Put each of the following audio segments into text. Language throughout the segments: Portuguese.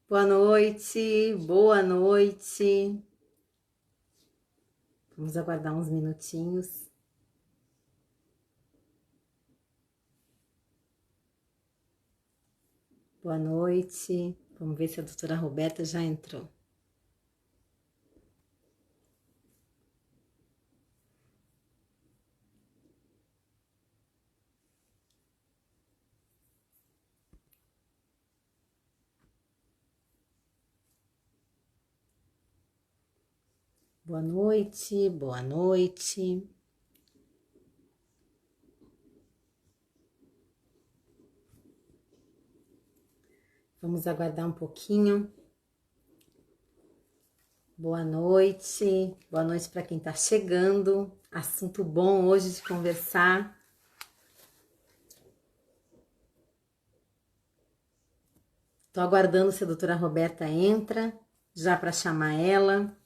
Boa noite, boa noite. Vamos aguardar uns minutinhos. Boa noite. Vamos ver se a doutora Roberta já entrou. Boa noite, boa noite. Vamos aguardar um pouquinho. Boa noite para quem está chegando. Assunto bom hoje de conversar. Estou aguardando se a doutora Roberta entra, já para chamar ela.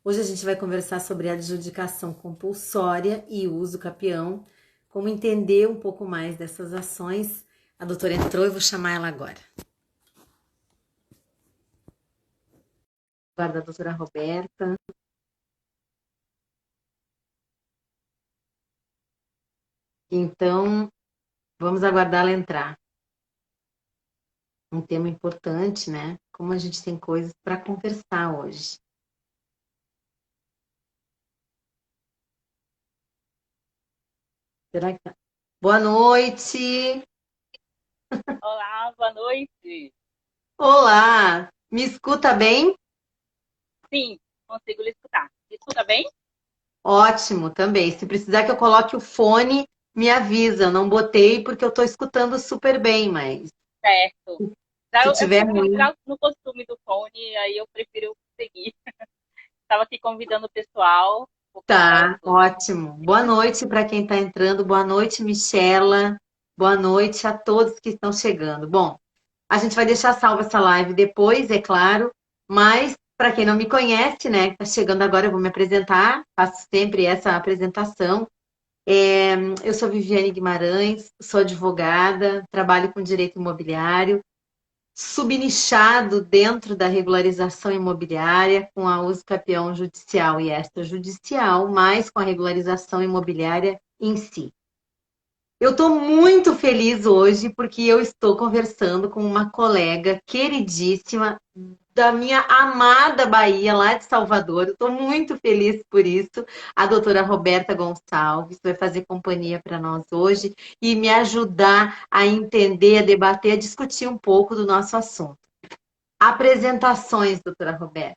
Hoje a gente vai conversar sobre a adjudicação compulsória e uso capião, como entender um pouco mais dessas ações. A doutora entrou, eu vou chamar ela agora. Aguarda a doutora Roberta. Então, vamos aguardar ela entrar. Um tema importante, né? Como a gente tem coisas para conversar hoje. Será que tá? Boa noite! Olá, boa noite. Olá! Me escuta bem? Sim, consigo lhe escutar. Me escuta bem? Ótimo, também. Se precisar que eu coloque o fone, me avisa. Eu não botei porque eu estou escutando super bem, mas Certo. Já se eu tiver prefiro ruim, entrar no costume do fone, aí eu prefiro seguir. Estava aqui convidando o pessoal por conta tá do. ótimo. Boa noite para quem está entrando. Boa noite, Michela. Boa noite a todos que estão chegando. Bom, a gente vai deixar salva essa live depois, é claro, mas para quem não me conhece, né, que está chegando agora, eu vou me apresentar. Faço sempre essa apresentação. Eu sou Viviane Guimarães, sou advogada, trabalho com direito imobiliário, subnichado dentro da regularização imobiliária, com a uso capião judicial e extrajudicial, mais com a regularização imobiliária em si. Eu estou muito feliz hoje porque eu estou conversando com uma colega queridíssima da minha amada Bahia, lá de Salvador. Estou muito feliz por isso. A doutora Roberta Gonçalves vai fazer companhia para nós hoje e me ajudar a entender, a debater, a discutir um pouco do nosso assunto. Apresentações, doutora Roberta.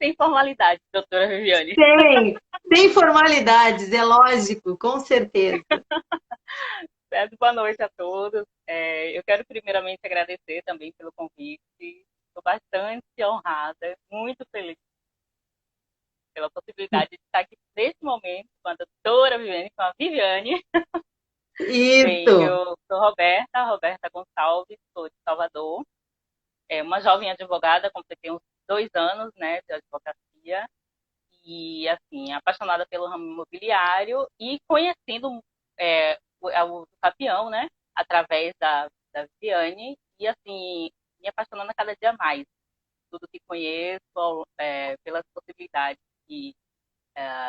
Sem formalidade, doutora Viviane. Sem formalidades, é lógico, com certeza. Certo? Boa noite a todos. Eu quero primeiramente agradecer também pelo convite. Estou bastante honrada, muito feliz pela possibilidade de estar aqui nesse momento com a doutora Viviane, com a Viviane. Bem, Isso. eu sou Roberta Gonçalves, sou de Salvador. Uma jovem advogada, completei uns 2 anos, né, de advocacia e, assim, apaixonada pelo ramo imobiliário e conhecendo o Capião, né, através da Viviane e, assim, me apaixonando a cada dia mais. Tudo que conheço, pelas possibilidades que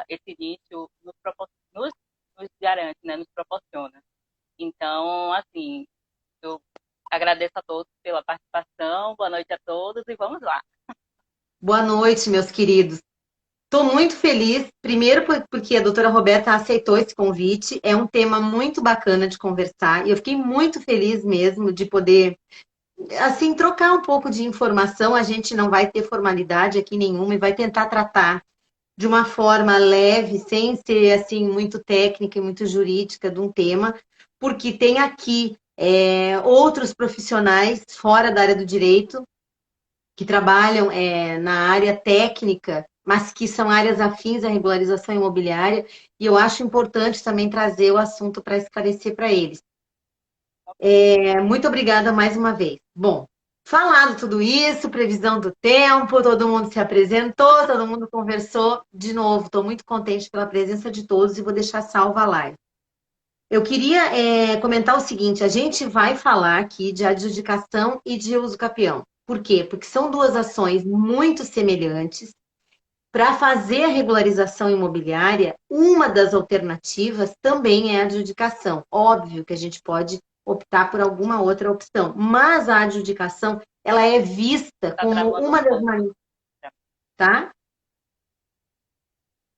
esse nicho nos garante, né, nos proporciona. Então, assim, eu agradeço a todos pela participação. Boa noite a todos e vamos lá. Boa noite, meus queridos. Estou muito feliz, primeiro porque a doutora Roberta aceitou esse convite, é um tema muito bacana de conversar, e eu fiquei muito feliz mesmo de poder, assim, trocar um pouco de informação. A gente não vai ter formalidade aqui nenhuma e vai tentar tratar de uma forma leve, sem ser, assim, muito técnica e muito jurídica de um tema, porque tem aqui outros profissionais fora da área do direito que trabalham na área técnica, mas que são áreas afins à regularização imobiliária, e eu acho importante também trazer o assunto para esclarecer para eles. Muito obrigada mais uma vez. Bom, falado tudo isso, previsão do tempo, todo mundo se apresentou, todo mundo conversou. De novo, estou muito contente pela presença de todos e vou deixar salva a live. Eu queria comentar o seguinte: a gente vai falar aqui de adjudicação e de uso capião. Por quê? Porque são duas ações muito semelhantes. Para fazer a regularização imobiliária, uma das alternativas também é a adjudicação. Óbvio que a gente pode optar por alguma outra opção, mas a adjudicação ela é vista Tá como travando uma um das pouco. maneiras, tá?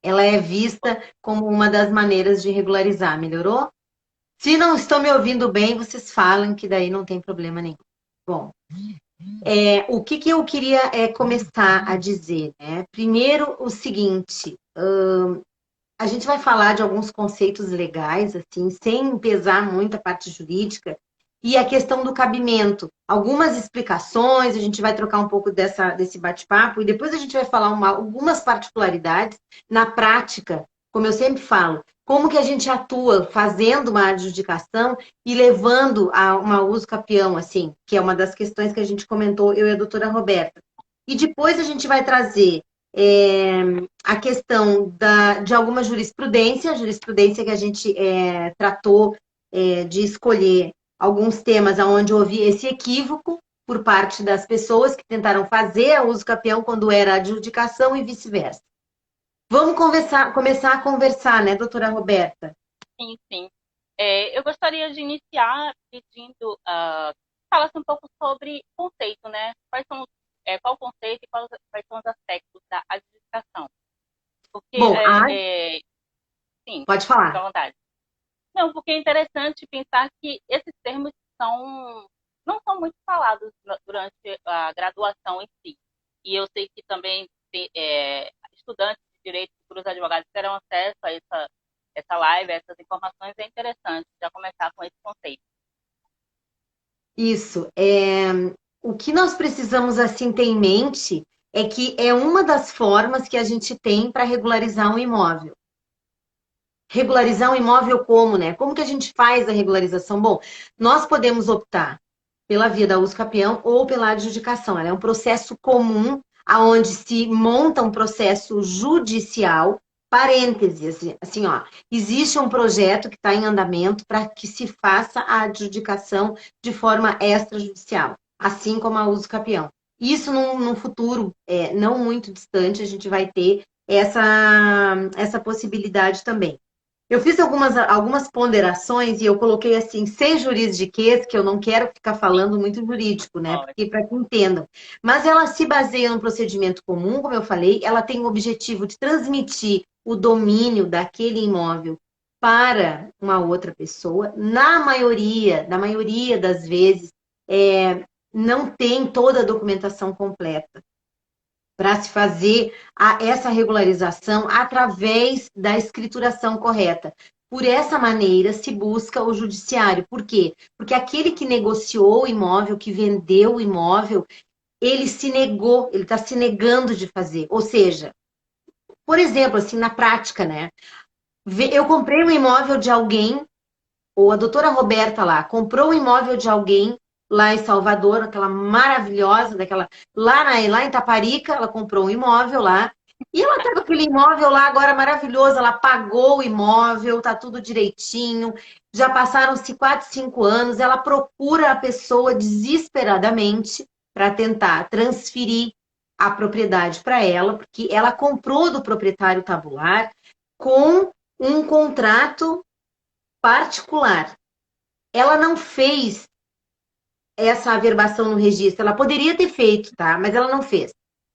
Ela é vista como uma das maneiras de regularizar. Melhorou? Se não estão me ouvindo bem, vocês falam que daí não tem problema nenhum. Bom, o que eu queria começar a dizer, né? Primeiro, o seguinte: a gente vai falar de alguns conceitos legais, assim, sem pesar muito a parte jurídica, e a questão do cabimento. Algumas explicações, a gente vai trocar um pouco desse bate-papo, e depois a gente vai falar algumas particularidades na prática, como eu sempre falo, como que a gente atua fazendo uma adjudicação e levando a uma uso capião, assim, que é uma das questões que a gente comentou, eu e a doutora Roberta. E depois a gente vai trazer é, a questão de alguma jurisprudência que a gente tratou de escolher alguns temas onde houve esse equívoco por parte das pessoas que tentaram fazer o uso capião quando era adjudicação e vice-versa. Vamos começar a conversar, né, doutora Roberta? Sim, sim. Eu gostaria de iniciar pedindo falasse um pouco sobre conceito, né? Qual o conceito e quais são os aspectos da adjudicação? Porque, Bom, sim, pode fica à falar. vontade. Não, porque é interessante pensar que esses termos não são muito falados durante a graduação em si. E eu sei que também estudantes de direito, futuros advogados terão acesso a essa live, a essas informações. É interessante já começar com esse conceito. Isso. O que nós precisamos assim ter em mente é que é uma das formas que a gente tem para regularizar um imóvel. Regularizar um imóvel como, né? Como que a gente faz a regularização? Bom, nós podemos optar pela via da usucapião ou pela adjudicação. Ela é um processo comum aonde se monta um processo judicial. Parênteses, assim, ó, existe um projeto que está em andamento para que se faça a adjudicação de forma extrajudicial, assim como a usucapião. Isso num futuro não muito distante, a gente vai ter essa possibilidade também. Eu fiz algumas ponderações e eu coloquei assim, sem juridiquês, que eu não quero ficar Sim, falando muito jurídico, né? ótimo. Porque para que entendam. Mas ela se baseia no procedimento comum, como eu falei, ela tem o objetivo de transmitir o domínio daquele imóvel para uma outra pessoa. Na maioria das vezes, não tem toda a documentação completa para se fazer essa regularização através da escrituração correta. Por essa maneira, se busca o judiciário. Por quê? Porque aquele que negociou o imóvel, que vendeu o imóvel, ele se negou, ele está se negando de fazer. Ou seja, por exemplo, assim, na prática, né? Eu comprei um imóvel de alguém, ou a doutora Roberta lá, comprou um imóvel de alguém lá em Salvador, aquela maravilhosa, lá em Taparica, ela comprou um imóvel lá, e ela tá com aquele imóvel lá agora maravilhoso, ela pagou o imóvel, tá tudo direitinho, já passaram-se 4, 5 anos, ela procura a pessoa desesperadamente para tentar transferir a propriedade para ela, porque ela comprou do proprietário tabular com um contrato particular. Ela não fez essa averbação no registro. Ela poderia ter feito, tá? Mas ela não fez.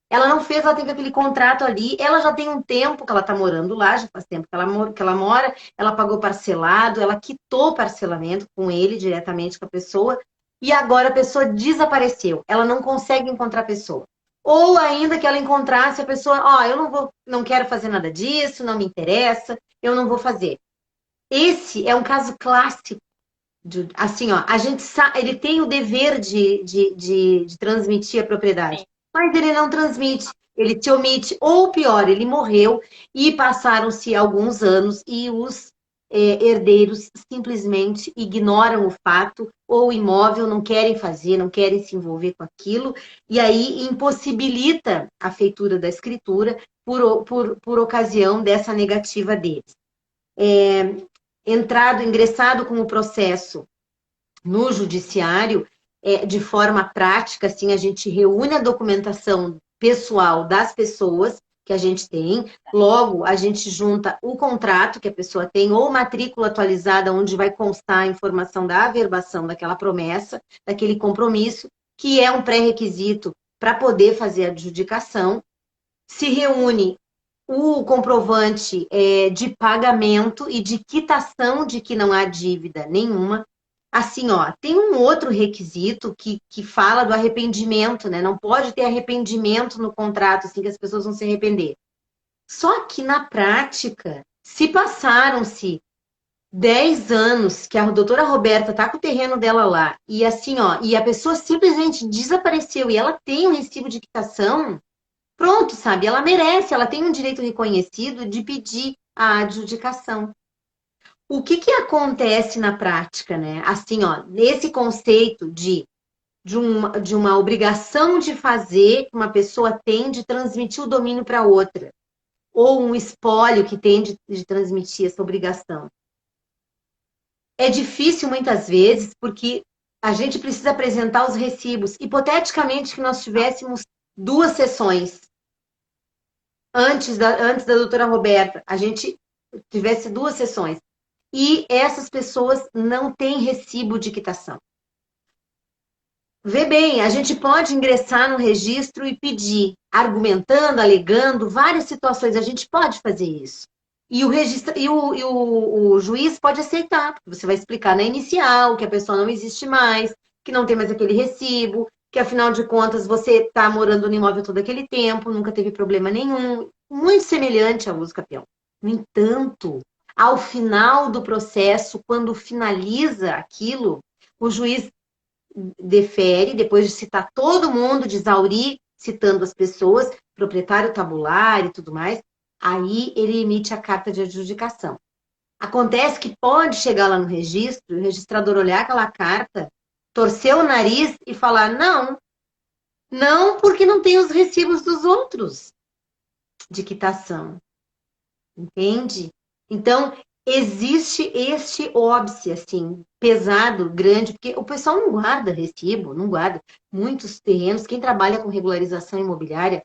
Ela não fez, ela teve aquele contrato ali. Ela já tem um tempo que ela está morando lá, já faz tempo que ela mora. Ela pagou parcelado, ela quitou o parcelamento com ele, diretamente com a pessoa. E agora a pessoa desapareceu. Ela não consegue encontrar a pessoa. Ou ainda que ela encontrasse a pessoa, eu não quero fazer nada disso, não me interessa, eu não vou fazer. Esse é um caso clássico assim, ó, a gente sabe, ele tem o dever de transmitir a propriedade, Sim, mas ele não transmite, ele te omite, ou pior, ele morreu e passaram-se alguns anos e os herdeiros simplesmente ignoram o fato ou o imóvel, não querem fazer, não querem se envolver com aquilo, e aí impossibilita a feitura da escritura por ocasião dessa negativa deles. ingressado com o processo no judiciário, de forma prática, assim, a gente reúne a documentação pessoal das pessoas que a gente tem, logo a gente junta o contrato que a pessoa tem, ou matrícula atualizada, onde vai constar a informação da averbação daquela promessa, daquele compromisso, que é um pré-requisito para poder fazer a adjudicação. Se reúne o comprovante de pagamento e de quitação de que não há dívida nenhuma. Assim, ó, tem um outro requisito que fala do arrependimento, né? Não pode ter arrependimento no contrato, assim, que as pessoas vão se arrepender. Só que na prática, se passaram-se 10 anos que a doutora Roberta tá com o terreno dela lá, e assim, ó, e a pessoa simplesmente desapareceu e ela tem um recibo de quitação, pronto, sabe? Ela merece, ela tem um direito reconhecido de pedir a adjudicação. O que acontece na prática, né? Assim, ó, nesse conceito de uma obrigação de fazer que uma pessoa tem de transmitir o domínio para outra, ou um espólio que tem de transmitir essa obrigação. É difícil muitas vezes, porque a gente precisa apresentar os recibos. Hipoteticamente que nós tivéssemos 2 sessões antes da doutora Roberta, a gente tivesse 2 sessões. E essas pessoas não têm recibo de quitação. Vê bem, a gente pode ingressar no registro e pedir, argumentando, alegando, várias situações, a gente pode fazer isso. E o juiz pode aceitar, porque você vai explicar na inicial que a pessoa não existe mais, que não tem mais aquele recibo, que afinal de contas você está morando no imóvel todo aquele tempo, nunca teve problema nenhum, muito semelhante ao uso capião. No entanto, ao final do processo, quando finaliza aquilo, o juiz defere, depois de citar todo mundo, de exaurir, citando as pessoas, proprietário tabular e tudo mais, aí ele emite a carta de adjudicação. Acontece que pode chegar lá no registro, o registrador olhar aquela carta, torcer o nariz e falar, não, não, porque não tem os recibos dos outros de quitação. Entende? Então, existe este óbice, assim, pesado, grande, porque o pessoal não guarda recibo, não guarda. Muitos terrenos, quem trabalha com regularização imobiliária,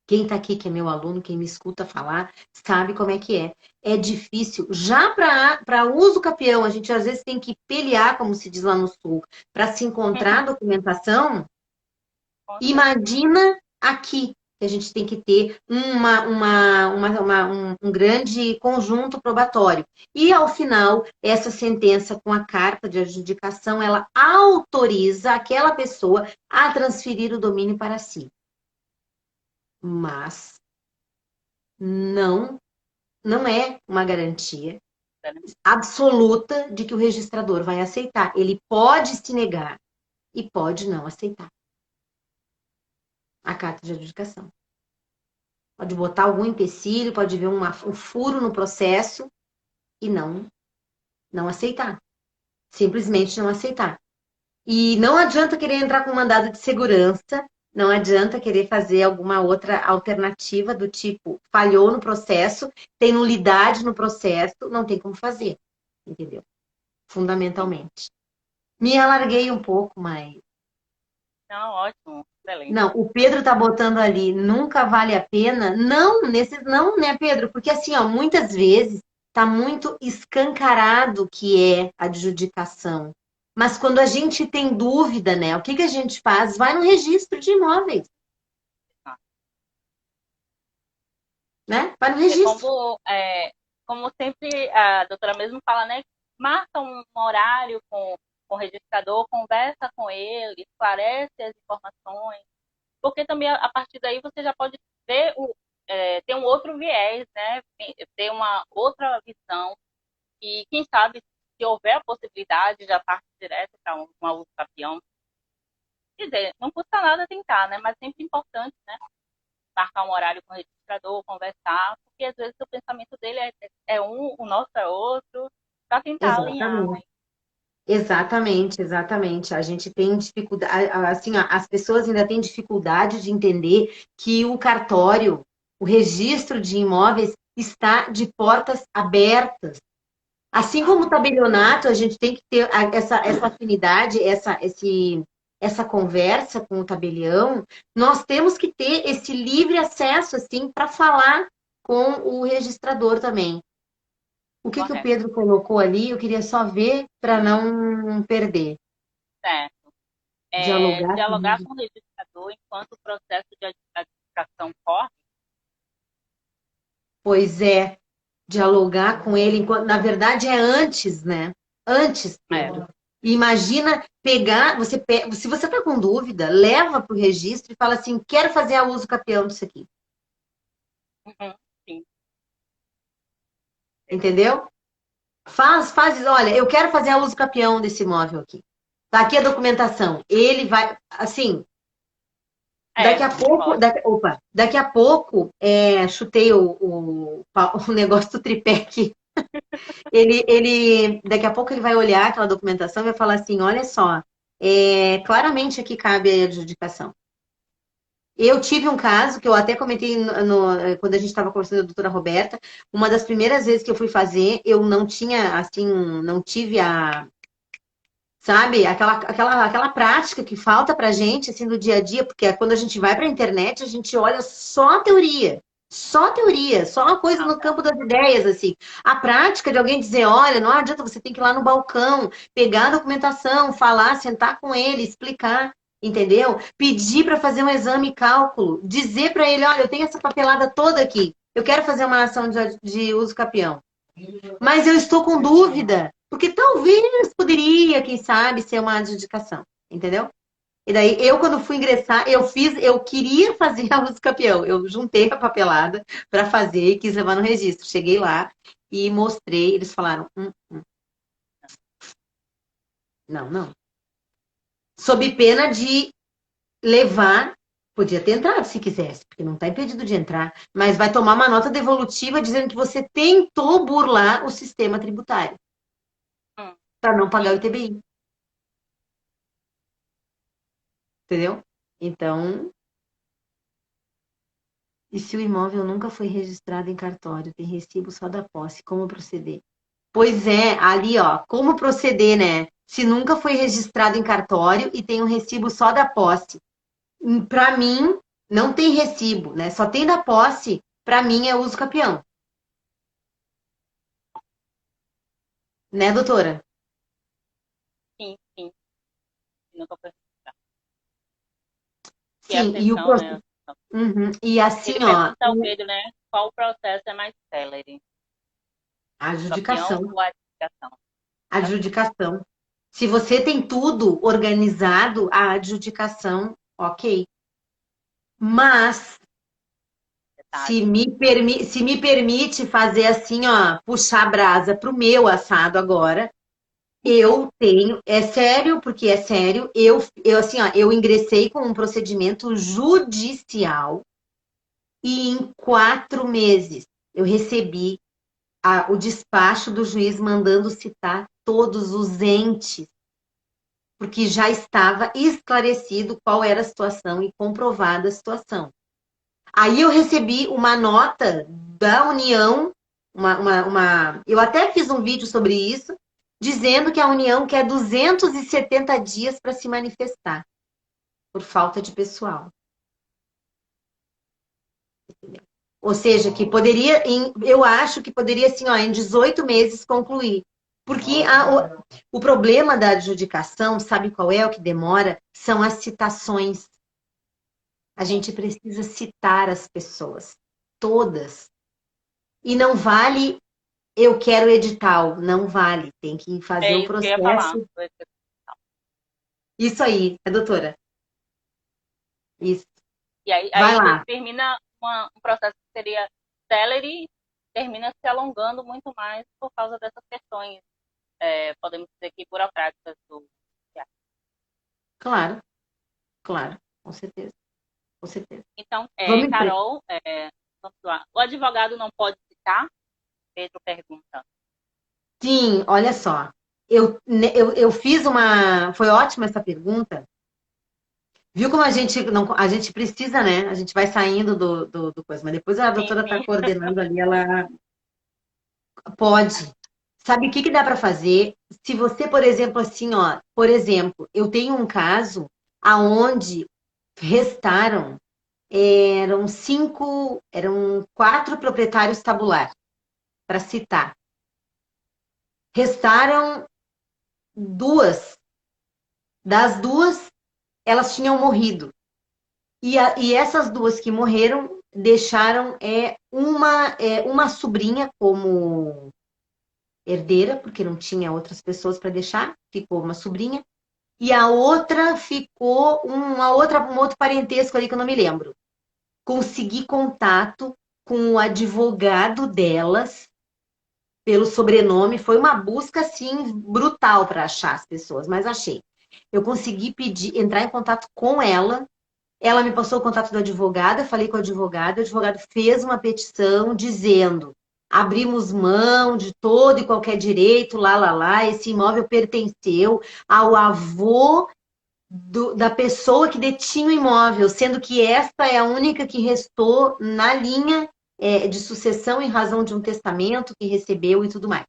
quem está aqui, que é meu aluno, quem me escuta falar, sabe como é que é. É difícil. Já para uso capião, a gente às vezes tem que pelear, como se diz lá no sul, para se encontrar a documentação. Imagina aqui, que a gente tem que ter um grande conjunto probatório. E, ao final, essa sentença com a carta de adjudicação, ela autoriza aquela pessoa a transferir o domínio para si. Mas não é uma garantia absoluta de que o registrador vai aceitar. Ele pode se negar e pode não aceitar a carta de adjudicação. Pode botar algum empecilho, pode ver um furo no processo e não aceitar. Simplesmente não aceitar. E não adianta querer entrar com mandado de segurança, não adianta querer fazer alguma outra alternativa do tipo, falhou no processo, tem nulidade no processo, não tem como fazer. Entendeu? Fundamentalmente. Me alarguei um pouco, mas... Não, ótimo, excelente. Não, o Pedro tá botando ali, nunca vale a pena. Não, não, né, Pedro? Porque assim, ó, muitas vezes tá muito escancarado que é a adjudicação. Mas quando a gente tem dúvida, né, o que a gente faz? Vai no registro de imóveis. Né? Vai no registro. Como sempre a doutora mesmo fala, né? Marca um horário com o registrador, conversa com ele, esclarece as informações, porque também a partir daí você já pode ver ter um outro viés, né? Ter uma outra visão e quem sabe se houver a possibilidade de parte direta para uma uso capião. Quer dizer, não custa nada tentar, né? Mas sempre importante, né? Marcar um horário com o registrador, conversar, porque às vezes o pensamento dele é um, o nosso é outro, para tentar alinhar, né? Exatamente. A gente tem dificuldade, assim, as pessoas ainda têm dificuldade de entender que o cartório, o registro de imóveis está de portas abertas. Assim como o tabelionato, a gente tem que ter essa afinidade, essa conversa com o tabelião, nós temos que ter esse livre acesso, assim, para falar com o registrador também. O que o Correto. Pedro colocou ali, eu queria só ver para não perder. Certo. Dialogar com o Dialogar com o registrador. registrador enquanto o processo de adjudicação corre. Pois é, dialogar com ele, enquanto, na verdade é antes, né? Antes, É. Pedro. Imagina pegar, se você está com dúvida, leva para o registro e fala assim, quero fazer a uso capião disso aqui. Uhum, sim. Entendeu? Olha, eu quero fazer a uso capião desse imóvel aqui. Tá aqui a documentação. Ele vai, assim, daqui a pouco, Pode. daqui a pouco, chutei o negócio do tripé aqui. Daqui a pouco ele vai olhar aquela documentação e vai falar assim, olha só, claramente aqui cabe a adjudicação. Eu tive um caso que eu até comentei quando a gente estava conversando com a doutora Roberta, uma das primeiras vezes que eu fui fazer, eu não tinha, assim, não tive sabe, aquela prática que falta pra gente, assim, do dia a dia, porque quando a gente vai pra internet, a gente olha só teoria, só uma coisa no campo das ideias, assim. A prática de alguém dizer, olha, não adianta, você tem que ir lá no balcão, pegar a documentação, falar, sentar com ele, explicar, entendeu? Pedir para fazer um exame e cálculo, dizer para ele, olha, eu tenho essa papelada toda aqui, eu quero fazer uma ação de uso capião. Mas eu estou com dúvida, porque talvez poderia, quem sabe, ser uma adjudicação, entendeu? E daí, quando fui ingressar, eu queria fazer a luz campeão. Eu juntei a papelada para fazer e quis levar no registro. Cheguei lá e mostrei, eles falaram, não, não. Sob pena de levar, podia ter entrado se quisesse, porque não está impedido de entrar, mas vai tomar uma nota devolutiva dizendo que você tentou burlar o sistema tributário para não pagar o ITBI. Entendeu? Então, e se o imóvel nunca foi registrado em cartório, tem recibo só da posse, como proceder? Pois é, ali, ó, como proceder, né? Se nunca foi registrado em cartório e tem um recibo só da posse. Para mim, não tem recibo, né? Só tem da posse, para mim é uso capião. Né, doutora? Sim, sim. Nunca foi. E a Sim, e o sessão, né? processo. Uhum. E assim, Ele ó, pergunta ao Pedro, né? Qual processo é mais célere? a Campeão adjudicação. ou adjudicação? Adjudicação. Se você tem tudo organizado, a adjudicação, ok. Mas se me permite fazer assim, ó, puxar a brasa pro meu assado agora, eu tenho, é sério, porque é sério, eu assim, ó, eu ingressei com um procedimento judicial e em 4 meses eu recebi o despacho do juiz mandando citar todos os entes, porque já estava esclarecido qual era a situação e comprovada a situação. Aí eu recebi uma nota da União, eu até fiz um vídeo sobre isso, dizendo que a União quer 270 dias para se manifestar, por falta de pessoal. Ou seja, que poderia, eu acho que poderia, assim, ó, em 18 meses concluir. Porque o problema da adjudicação, sabe qual é o que demora? São as citações. A gente precisa citar as pessoas, todas. E não vale, eu quero edital, não vale. Tem que fazer É o isso que eu ia falar. processo. Isso aí, doutora. Isso. E aí, Vai lá. termina um processo que seria celery, termina se alongando muito mais por causa dessas questões, podemos dizer que burocráticas do. Claro, claro, com certeza. Com certeza. Então, Vamos em frente. Carol, vamos lá. O advogado não pode citar? Pedro pergunta. Sim, olha só. Eu fiz uma. Foi ótima essa pergunta. Viu como a gente não, a gente precisa, né? A gente vai saindo do coisa, mas depois a Sim, doutora está sim. coordenando ali, ela pode. Sabe o que que dá para fazer? Se você, por exemplo, assim, ó, por exemplo, eu tenho um caso aonde restaram, eram quatro proprietários tabulares, para citar. Restaram duas. Das duas, elas tinham morrido. E essas duas que morreram deixaram uma sobrinha como herdeira, porque não tinha outras pessoas para deixar, ficou uma sobrinha, e a outra ficou um outro parentesco ali que eu não me lembro. Consegui contato com o advogado delas pelo sobrenome, foi uma busca assim brutal para achar as pessoas, mas achei. Eu consegui entrar em contato com ela. Ela me passou o contato do advogado, eu falei com o advogado fez uma petição dizendo: abrimos mão de todo e qualquer direito, esse imóvel pertenceu ao avô da pessoa que detinha o imóvel, sendo que esta é a única que restou na linha de sucessão em razão de um testamento que recebeu e tudo mais.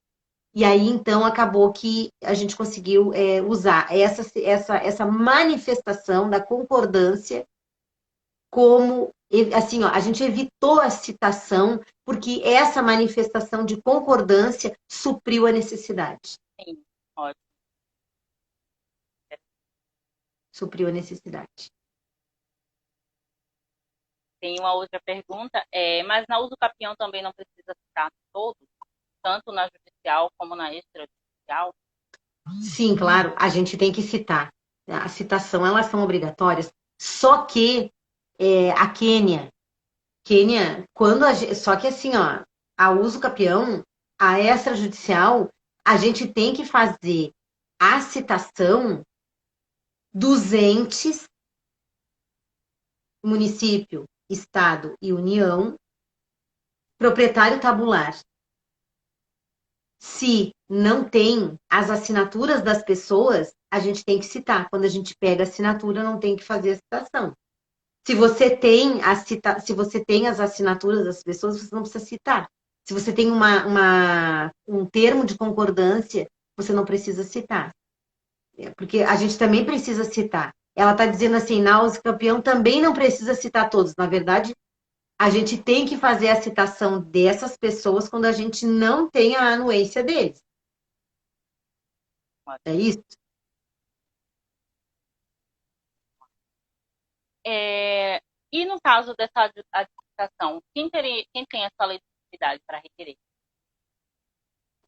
E aí, então, acabou que a gente conseguiu usar essa manifestação da concordância como, assim, ó, a gente evitou a citação porque essa manifestação de concordância supriu a necessidade. Sim, ótimo. Supriu a necessidade. Tem uma outra pergunta, mas na uso capião também não precisa citar todos, tanto na judicial como na extrajudicial? Sim, claro, a gente tem que citar. A citação, elas são obrigatórias. Só que a Quênia, só que assim, ó, a uso capião, a extrajudicial, a gente tem que fazer a citação dos entes, município, estado e União, proprietário tabular. Se não tem as assinaturas das pessoas, a gente tem que citar. Quando a gente pega a assinatura, não tem que fazer a citação. Se você tem as assinaturas das pessoas, você não precisa citar. Se você tem um termo de concordância, você não precisa citar. Porque a gente também precisa citar. Ela está dizendo assim, na uso campeão também não precisa citar todos. Na verdade, a gente tem que fazer a citação dessas pessoas quando a gente não tem a anuência deles. É isso? E no caso dessa adjudicação, quem tem essa legitimidade para requerer?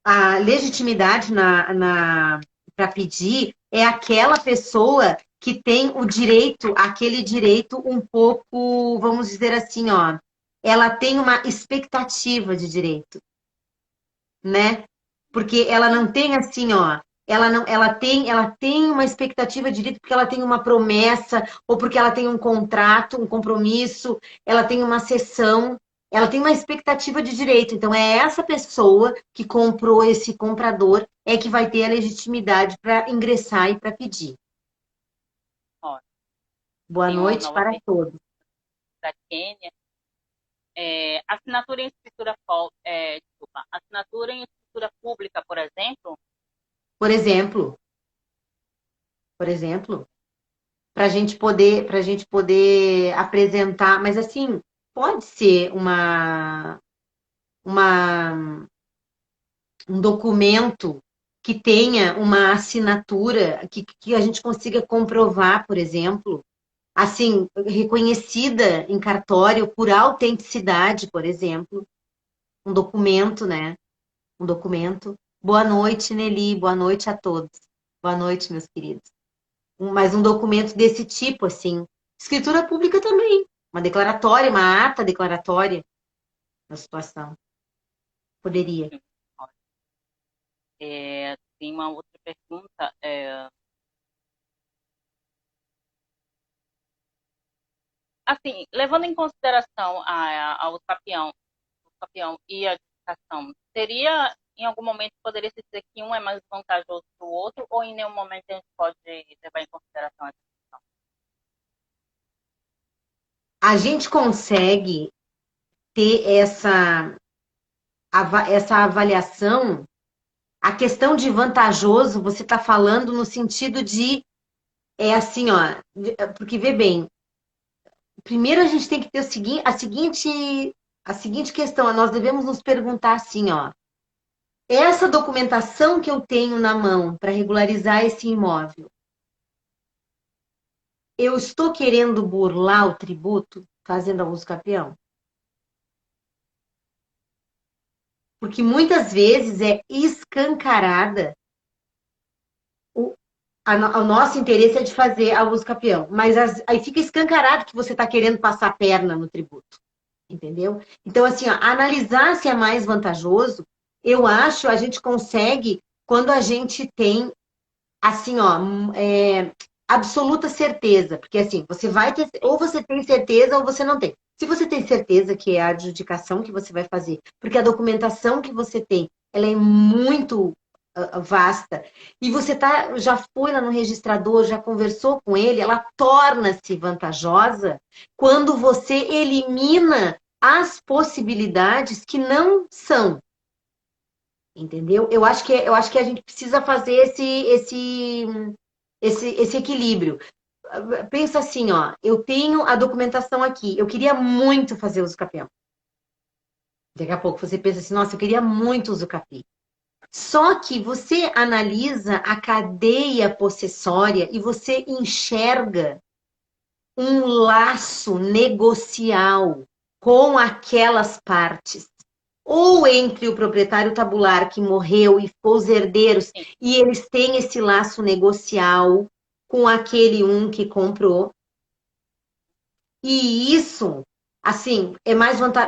A legitimidade para pedir é aquela pessoa que tem o direito, aquele direito um pouco, vamos dizer assim, ó, ela tem uma expectativa de direito, né? Porque ela não tem assim, ó, ela tem uma expectativa de direito porque ela tem uma promessa ou porque ela tem um contrato, um compromisso, ela tem uma cessão, ela tem uma expectativa de direito. Então é essa pessoa que comprou esse comprador é que vai ter a legitimidade para ingressar e para pedir. Ó, Boa tem uma noite nova para pergunta todos. da Quênia. Assinatura em escritura, desculpa, assinatura em escritura pública, por exemplo? Por exemplo, para a gente poder apresentar, mas assim, pode ser uma, um documento que tenha uma assinatura, que a gente consiga comprovar, por exemplo, assim, reconhecida em cartório por autenticidade, por exemplo, um documento, né? Um documento. Boa noite, Nelly, boa noite a todos. Boa noite, meus queridos. Mas um documento desse tipo, assim. Escritura pública também. Uma declaratória, uma ata declaratória da situação. Poderia. Tem uma outra pergunta. Assim, levando em consideração o capião e a adjudicação, seria, em algum momento, poderia se dizer que um é mais vantajoso que o outro, ou em nenhum momento a gente pode levar em consideração essa questão? A gente consegue ter essa avaliação A questão de vantajoso, você está falando no sentido de, é assim, ó, porque vê bem, primeiro a gente tem que ter a seguinte questão, nós devemos nos perguntar assim, ó, essa documentação que eu tenho na mão para regularizar esse imóvel, eu estou querendo burlar o tributo fazendo abuso capião? Porque muitas vezes é escancarada o, o nosso interesse é de fazer abuso capião, mas aí fica escancarado que você está querendo passar a perna no tributo, entendeu? Então, assim, ó, analisar se é mais vantajoso, eu acho a gente consegue quando a gente tem assim, ó, absoluta certeza, porque assim, você vai ter, ou você tem certeza ou você não tem. Se você tem certeza que é a adjudicação que você vai fazer, porque a documentação que você tem, ela é muito vasta, e você já foi lá no registrador, já conversou com ele, ela torna-se vantajosa quando você elimina as possibilidades que não são. Entendeu? Eu acho que a gente precisa fazer esse equilíbrio. Pensa assim, ó, eu tenho a documentação aqui, eu queria muito fazer uso capião. Daqui a pouco você pensa assim, nossa, eu queria muito uso capião. Só que você analisa a cadeia possessória e você enxerga um laço negocial com aquelas partes. Ou entre o proprietário tabular que morreu e os herdeiros, Sim. e eles têm esse laço negocial com aquele um que comprou. E isso, assim,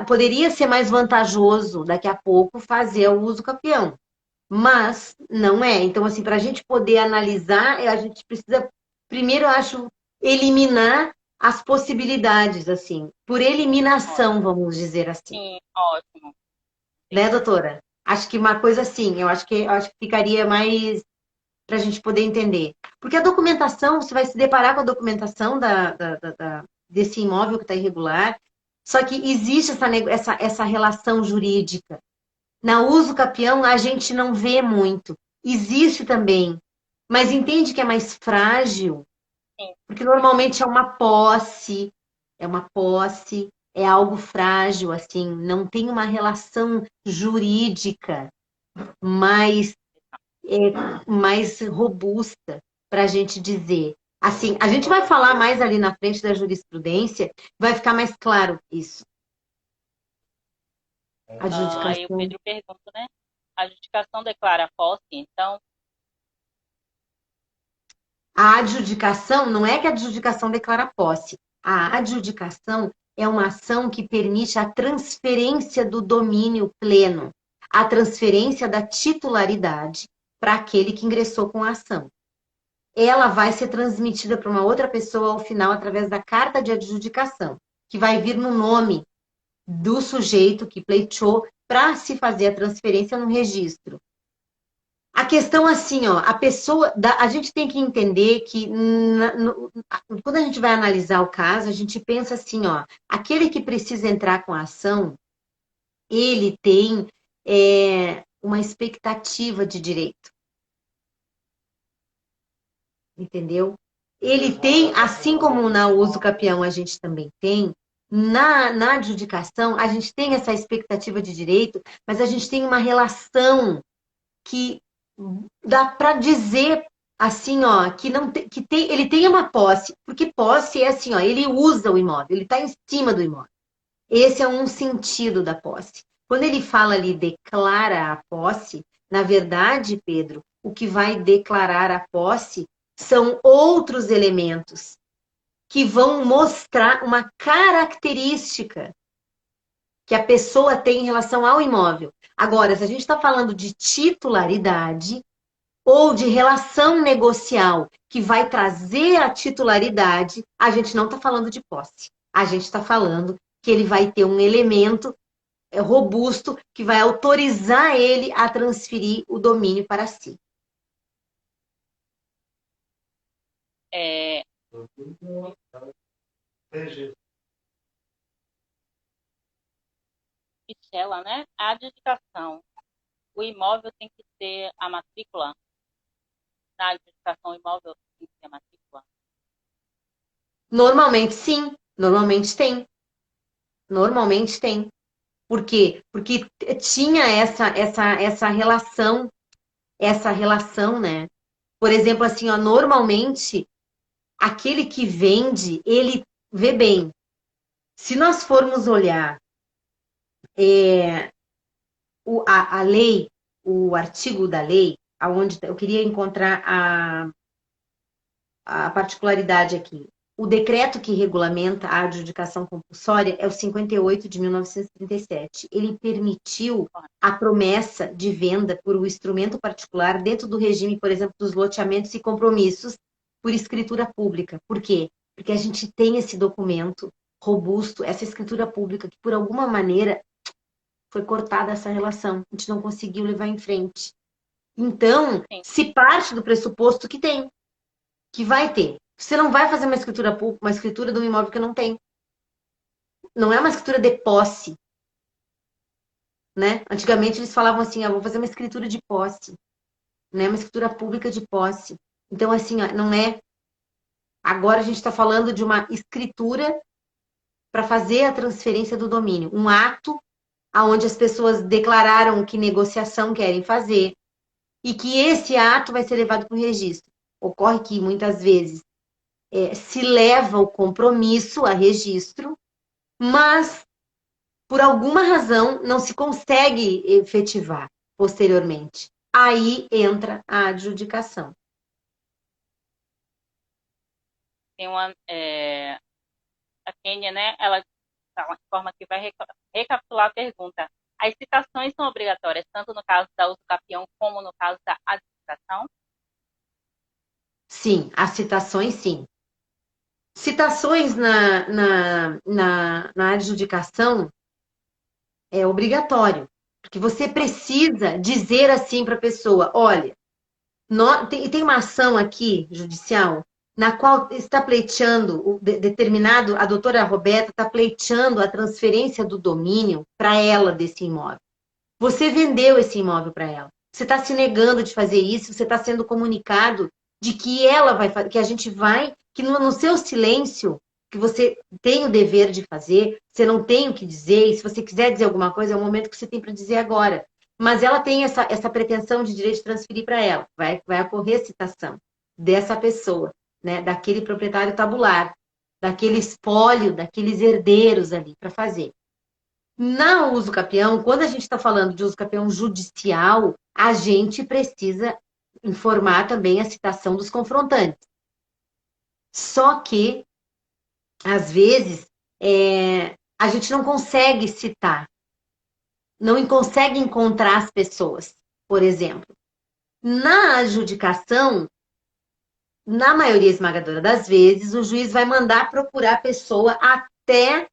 poderia ser mais vantajoso daqui a pouco fazer o uso capião. Mas não é. Então, assim, para a gente poder analisar, a gente precisa, primeiro, eu acho, eliminar as possibilidades, assim, por eliminação, Ótimo. vamos dizer assim. Sim, ótimo. Né, Sim. doutora? Acho que uma coisa assim, eu acho que ficaria mais para a gente poder entender. Porque a documentação, você vai se deparar com a documentação desse imóvel que está irregular, só que existe essa relação jurídica. Na uso capião, a gente não vê muito. Existe também, mas entende que é mais frágil, Sim. porque normalmente é uma posse, é algo frágil, assim, não tem uma relação jurídica mais, mais robusta para a gente dizer. Assim, a gente vai falar mais ali na frente da jurisprudência, vai ficar mais claro isso. Aí o Adjudicação. Pedro pergunta, né? A adjudicação declara a posse, então, A adjudicação não é que a adjudicação declara posse. A adjudicação é uma ação que permite a transferência do domínio pleno, a transferência da titularidade para aquele que ingressou com a ação. Ela vai ser transmitida para uma outra pessoa ao final através da carta de adjudicação, que vai vir no nome do sujeito que pleiteou para se fazer a transferência no registro. A questão assim, ó, a gente tem que entender que quando a gente vai analisar o caso, a gente pensa assim, ó, aquele que precisa entrar com a ação, ele tem uma expectativa de direito, entendeu? Ele tem, assim como na uso capião a gente também tem, na adjudicação a gente tem essa expectativa de direito, mas a gente tem uma relação que dá para dizer assim, ó, que não que ele tem uma posse, porque posse é assim, ó, ele usa o imóvel, ele está em cima do imóvel. Esse é um sentido da posse. Quando ele fala ali declara a posse, na verdade, Pedro, o que vai declarar a posse são outros elementos que vão mostrar uma característica que a pessoa tem em relação ao imóvel. Agora, se a gente está falando de titularidade, ou de relação negocial que vai trazer a titularidade, a gente não está falando de posse. A gente está falando que ele vai ter um elemento robusto que vai autorizar ele a transferir o domínio para si. é, Michela, né? A adjudicação. o imóvel tem que ter a matrícula? Na adjudicação, o imóvel tem que ter a matrícula? Normalmente sim, normalmente tem. Normalmente tem. Por quê? Porque tinha essa relação, né? Por exemplo, assim, ó, normalmente aquele que vende, ele vê bem. Se nós formos olhar a lei, o artigo da lei, aonde eu queria encontrar a particularidade aqui. O decreto que regulamenta a adjudicação compulsória é o 58 de 1937. Ele permitiu a promessa de venda por um instrumento particular dentro do regime, por exemplo, dos loteamentos e compromissos por escritura pública. Por quê? Porque a gente tem esse documento robusto, essa escritura pública, que por alguma maneira foi cortada essa relação. A gente não conseguiu levar em frente. Então, Sim, se parte do pressuposto que vai ter. Você não vai fazer uma escritura de um imóvel que não tem. Não é uma escritura de posse, né? Antigamente eles falavam assim, vou fazer uma escritura de posse, né? Uma escritura pública de posse. Então, assim, ó, não é. Agora a gente está falando de uma escritura para fazer a transferência do domínio. Um ato onde as pessoas declararam que negociação querem fazer e que esse ato vai ser levado para o registro. Ocorre que, muitas vezes, se leva o compromisso a registro, mas por alguma razão não se consegue efetivar posteriormente. Aí entra a adjudicação. tem a Kênia, né? Ela forma que vai recapitular a pergunta. As citações são obrigatórias, tanto no caso da usucapião como no caso da adjudicação? Sim, as citações, sim. Citações na adjudicação é obrigatório, porque você precisa dizer assim para a pessoa, olha, tem uma ação aqui judicial na qual está pleiteando, determinado, a doutora Roberta está pleiteando a transferência do domínio para ela desse imóvel. Você vendeu esse imóvel para ela. Você está se negando de fazer isso, você está sendo comunicado de que ela vai fazer, que a gente vai, que no seu silêncio, que você tem o dever de fazer, você não tem o que dizer, e se você quiser dizer alguma coisa, é o momento que você tem para dizer agora. Mas ela tem essa pretensão de direito de transferir para ela. Vai ocorrer citação dessa pessoa, né? Daquele proprietário tabular, daquele espólio, daqueles herdeiros ali para fazer. Na uso capião, quando a gente está falando de uso capião judicial, a gente precisa informar também a citação dos confrontantes. Só que, às vezes, a gente não consegue citar, não consegue encontrar as pessoas, por exemplo. Na adjudicação, na maioria esmagadora das vezes, o juiz vai mandar procurar a pessoa até,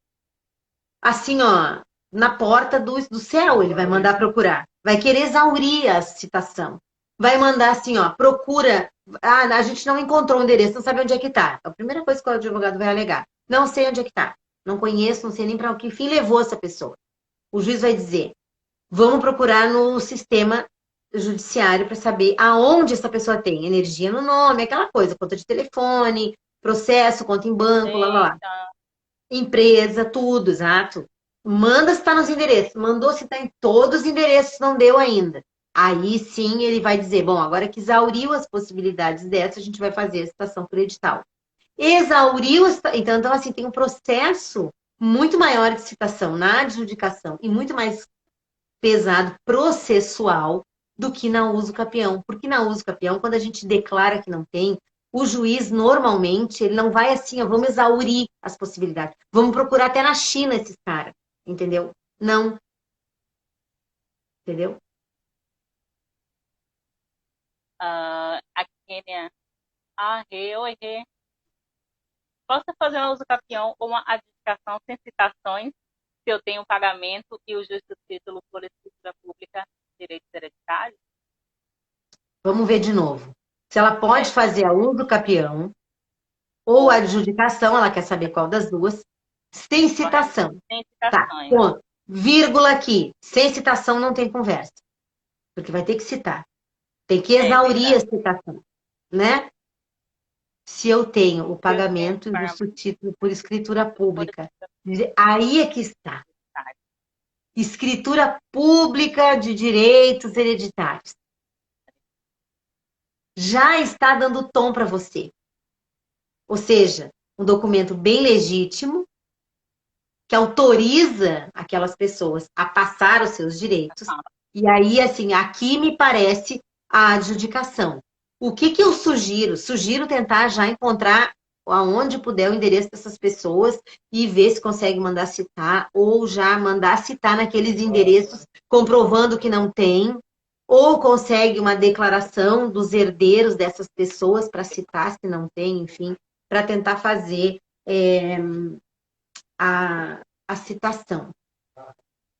assim, ó, na porta do céu, ele vai mandar procurar. Vai querer exaurir a citação. Vai mandar assim, ó, procura. A gente não encontrou o endereço, não sabe onde é que tá. A primeira coisa que o advogado vai alegar. Não sei onde é que tá. Não conheço, não sei nem para que fim levou essa pessoa. O juiz vai dizer, vamos procurar no sistema judiciário para saber aonde essa pessoa tem energia no nome, aquela coisa, conta de telefone, processo, conta em banco, lá, lá, lá. Eita, Empresa, tudo, exato. Manda se está nos endereços. Mandou se está em todos os endereços, não deu ainda. Aí sim ele vai dizer, bom, agora que exauriu as possibilidades dessa, a gente vai fazer a citação por edital. Exauriu, então assim, tem um processo muito maior de citação na adjudicação e muito mais pesado processual do que na uso capião. Porque na uso capião, quando a gente declara que não tem, o juiz normalmente ele não vai assim, ó, vamos exaurir as possibilidades. Vamos procurar até na China esses caras, entendeu? Não, entendeu? a Kênia. Eu errei. Posso fazer um uso capião ou uma adjudicação sem citações se eu tenho pagamento e o justo título por escritura pública direitos hereditários? Vamos ver de novo. Se ela pode fazer a uso capião ou a adjudicação, ela quer saber qual das duas, sem Correto. citação. Sem Tá, citações. ponto. Vírgula aqui. Sem citação não tem conversa. porque vai ter que citar. Tem que exaurir a citação, né? Se eu tenho o pagamento do subtítulo por escritura pública. Aí é que está. Escritura pública de direitos hereditários. Já está dando tom para você. Ou seja, um documento bem legítimo, que autoriza aquelas pessoas a passar os seus direitos. E aí, assim, aqui me parece a adjudicação. O que eu sugiro? Sugiro tentar já encontrar aonde puder o endereço dessas pessoas e ver se consegue mandar citar, ou já mandar citar naqueles endereços, comprovando que não tem, ou consegue uma declaração dos herdeiros dessas pessoas para citar se não tem, enfim, para tentar fazer a citação.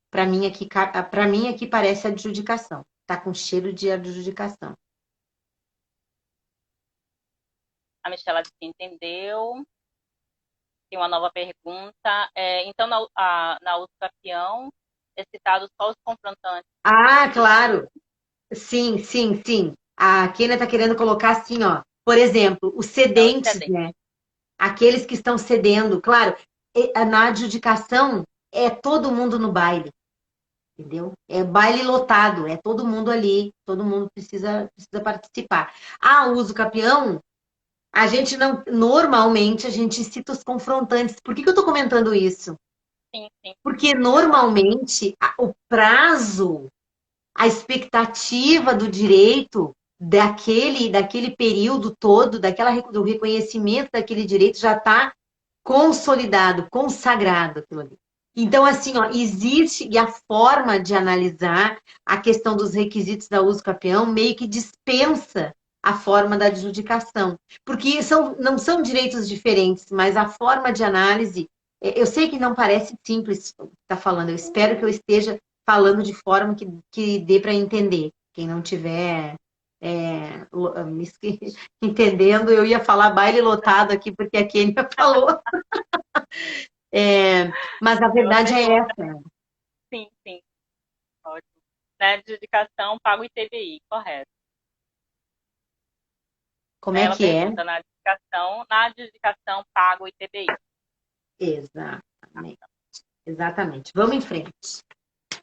Para mim aqui parece adjudicação. Está com cheiro de adjudicação. A Michela disse que entendeu. Tem uma nova pergunta. Então, na uso campeão, é citado só os confrontantes. Ah, claro. Sim, sim, sim. A Kênia está querendo colocar assim, ó. Por exemplo, os cedentes, né? Aqueles que estão cedendo. Claro, na adjudicação é todo mundo no baile. Entendeu? É baile lotado, é todo mundo ali, todo mundo precisa participar. Ah, o uso capião, a gente não, normalmente a gente cita os confrontantes. Por que eu estou comentando isso? Sim, sim. Porque normalmente o prazo, a expectativa do direito daquele período todo, do reconhecimento daquele direito já está consolidado, consagrado aquilo ali. Então, assim, ó, existe, e a forma de analisar a questão dos requisitos da uso capião meio que dispensa a forma da adjudicação. Porque não são direitos diferentes, mas a forma de análise, eu sei que não parece simples estar falando, eu espero que eu esteja falando de forma que dê para entender. Quem não tiver entendendo, eu ia falar baile lotado aqui, porque a Kênia falou. Mas a verdade é essa. Sim, sim. Ótimo. Na adjudicação, paga o ITBI, correto. Como é que pergunta, na adjudicação, paga o ITBI. Exatamente. Exatamente. Vamos em frente.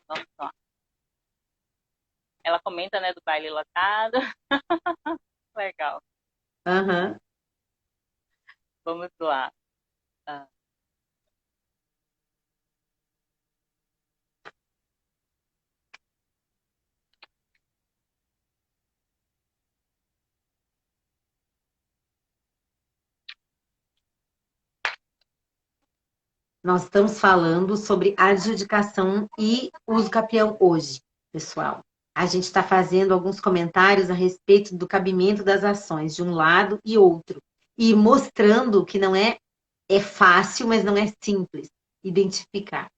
Vamos lá. Ela comenta, né, do baile lotado. Legal. Uhum. Vamos lá. Nós estamos falando sobre adjudicação e uso capião hoje, pessoal. A gente está fazendo alguns comentários a respeito do cabimento das ações de um lado e outro. E mostrando que não é fácil, mas não é simples identificar.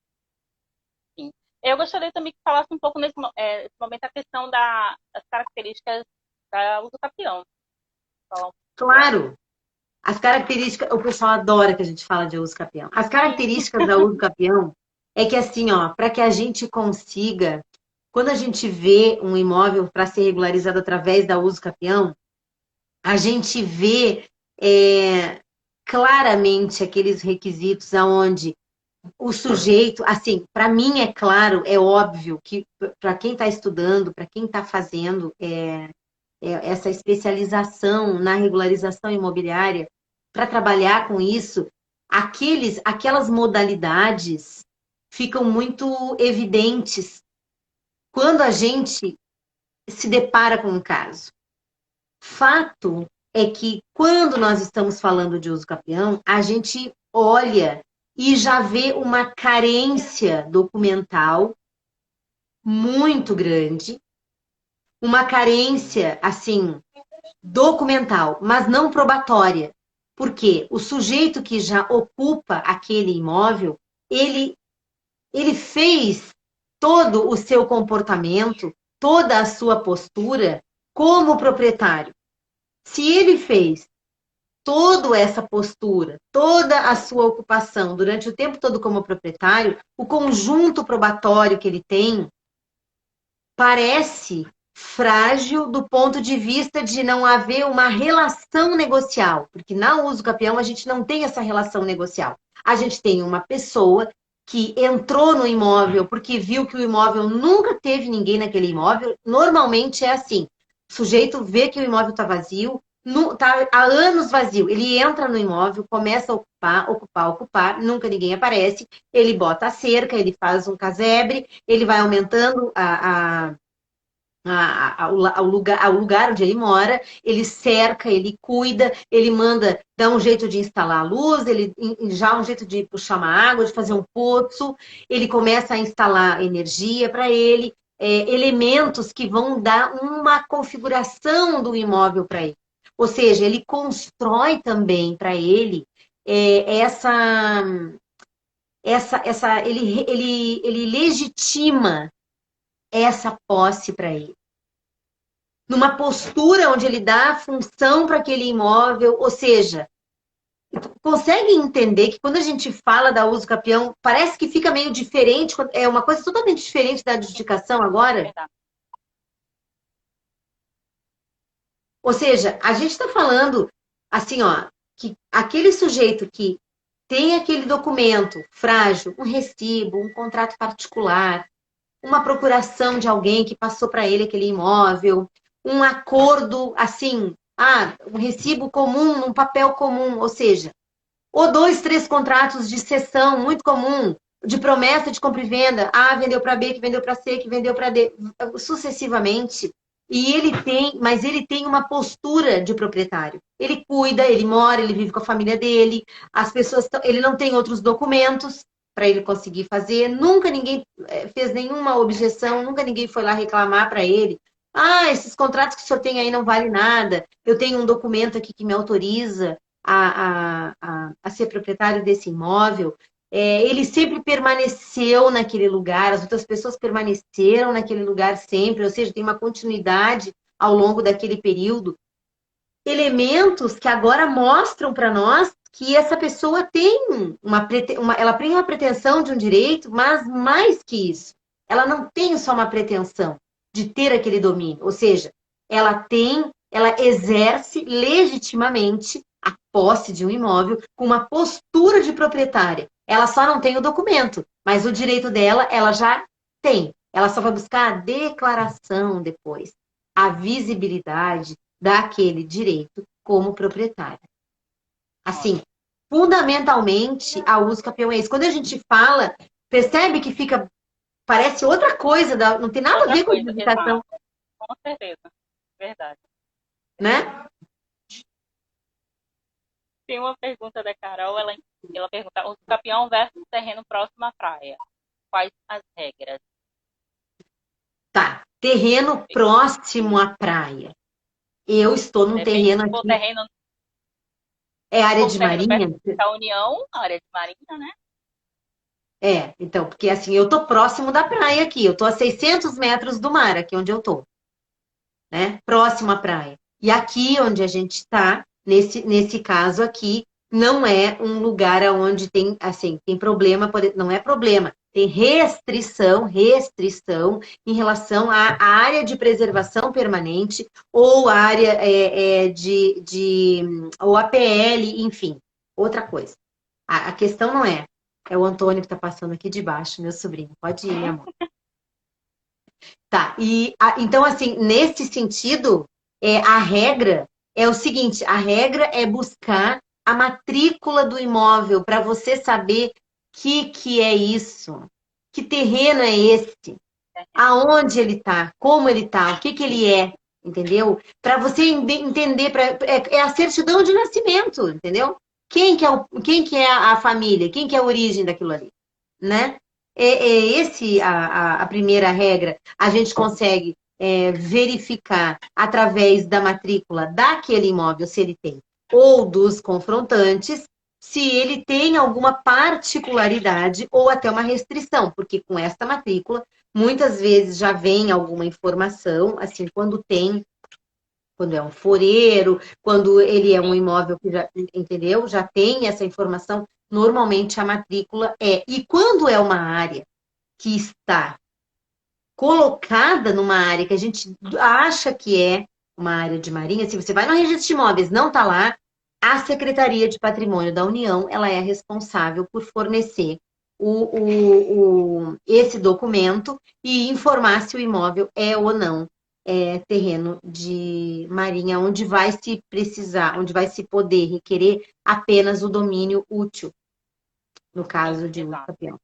Sim. Eu gostaria também que falasse um pouco nesse momento a questão das características da uso capião. Claro! As características, o pessoal adora que a gente fala de uso capião. As características da uso capião é que assim, ó, para que a gente consiga, quando a gente vê um imóvel para ser regularizado através da uso capião, a gente vê claramente aqueles requisitos aonde o sujeito, assim, para mim é claro, é óbvio que para quem está estudando, para quem está fazendo essa especialização na regularização imobiliária, para trabalhar com isso, aquelas modalidades ficam muito evidentes quando a gente se depara com um caso. Fato é que quando nós estamos falando de uso capião, a gente olha e já vê uma carência documental muito grande, uma carência, assim, documental, mas não probatória. Porque o sujeito que já ocupa aquele imóvel, ele fez todo o seu comportamento, toda a sua postura como proprietário. Se ele fez toda essa postura, toda a sua ocupação durante o tempo todo como proprietário, o conjunto probatório que ele tem parece frágil do ponto de vista de não haver uma relação negocial, porque na uso capião a gente não tem essa relação negocial. A gente tem uma pessoa que entrou no imóvel porque viu que o imóvel nunca teve ninguém naquele imóvel. Normalmente é assim: o sujeito vê que o imóvel está vazio, está há anos vazio. Ele entra no imóvel, começa a ocupar, nunca ninguém aparece. Ele bota a cerca, ele faz um casebre, ele vai aumentando ao lugar onde ele mora, ele cerca, ele cuida, ele manda, dá um jeito de instalar a luz, ele já um jeito de puxar uma água, de fazer um poço, ele começa a instalar energia para ele, elementos que vão dar uma configuração do imóvel para ele. Ou seja, ele constrói também para ele ele legitima essa posse para ele. Numa postura onde ele dá função para aquele imóvel, ou seja, consegue entender que quando a gente fala da uso capião, parece que fica meio diferente, é uma coisa totalmente diferente da adjudicação agora? Ou seja, a gente está falando assim, ó, que aquele sujeito que tem aquele documento frágil, um recibo, um contrato particular, uma procuração de alguém que passou para ele aquele imóvel, um acordo assim, um recibo comum, num papel comum, ou seja, ou 2, 3 contratos de cessão muito comum, de promessa de compra e venda, vendeu para B, que vendeu para C, que vendeu para D, sucessivamente. E mas ele tem uma postura de proprietário. Ele cuida, ele mora, ele vive com a família dele, as pessoas, ele não tem outros documentos para ele conseguir fazer, nunca ninguém fez nenhuma objeção, nunca ninguém foi lá reclamar para ele. Esses contratos que o senhor tem aí não valem nada, eu tenho um documento aqui que me autoriza a ser proprietário desse imóvel. Ele sempre permaneceu naquele lugar, as outras pessoas permaneceram naquele lugar sempre, ou seja, tem uma continuidade ao longo daquele período. Elementos que agora mostram para nós que essa pessoa tem ela tem uma pretensão de um direito, mas mais que isso, ela não tem só uma pretensão de ter aquele domínio, ou seja, ela exerce legitimamente a posse de um imóvel com uma postura de proprietária. Ela só não tem o documento, mas o direito dela, ela já tem. Ela só vai buscar a declaração depois, a visibilidade daquele direito como proprietária. Assim, fundamentalmente, a uso capião é isso. Quando a gente fala, percebe que parece outra coisa, não tem nada a ver com a adjudicação. Com certeza, verdade. Né? Tem uma pergunta da Carol, ela pergunta: uso capião versus terreno próximo à praia. Quais as regras? Tá, terreno próximo à praia. Eu estou num terreno aqui. Terreno, é área de marinha? Da União, área de marinha, né? Então, porque assim, eu tô próximo da praia aqui, eu tô a 600 metros do mar, aqui onde eu tô, né? Próximo à praia. E aqui onde a gente está, nesse caso aqui, não é um lugar onde tem, assim, tem problema, não é problema, tem restrição em relação à área de preservação permanente ou área ou APL, enfim, outra coisa. A questão não é o Antônio que está passando aqui de baixo, meu sobrinho. Pode ir, amor. Tá, então, assim, nesse sentido, a regra é o seguinte: a regra é buscar a matrícula do imóvel para você saber que é isso, que terreno é esse, aonde ele está, como ele está, o que ele é, entendeu? Para você entender, é a certidão de nascimento, entendeu? Quem que é a família, quem que é a origem daquilo ali, né? Esse a primeira regra. A gente consegue verificar através da matrícula daquele imóvel, se ele tem, ou dos confrontantes, se ele tem alguma particularidade ou até uma restrição, porque com esta matrícula, muitas vezes já vem alguma informação, assim, quando é um foreiro, quando ele é um imóvel que já, entendeu? Já tem essa informação, normalmente a matrícula e quando é uma área que está colocada numa área que a gente acha que é uma área de marinha, se você vai no registro de imóveis, não está lá, a Secretaria de Patrimônio da União, ela é responsável por fornecer esse documento e informar se o imóvel é ou não terreno de marinha, onde vai se precisar, onde vai se poder requerer apenas o domínio útil, no caso de uso capião.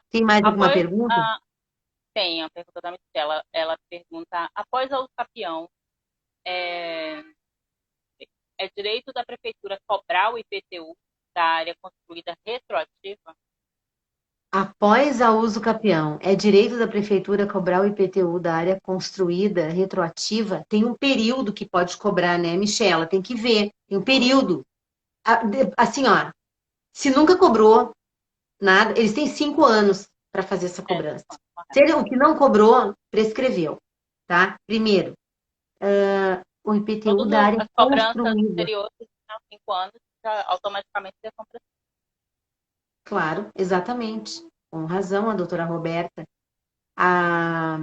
Tem mais alguma pergunta? Tem a pergunta da Michela. Ela pergunta, após a uso capião, é direito da prefeitura cobrar o IPTU da área construída retroativa? Após a uso capião, é direito da prefeitura cobrar o IPTU da área construída retroativa? Tem um período que pode cobrar, né, Michela? Tem que ver. Tem um período. Assim, ó, se nunca cobrou nada, eles têm 5 anos para fazer essa cobrança. O que não cobrou, prescreveu, tá? Primeiro, o IPTU da área construída. As cobranças anteriores a 5 anos já automaticamente já são prescritas. Claro, exatamente. Com razão, a doutora Roberta. É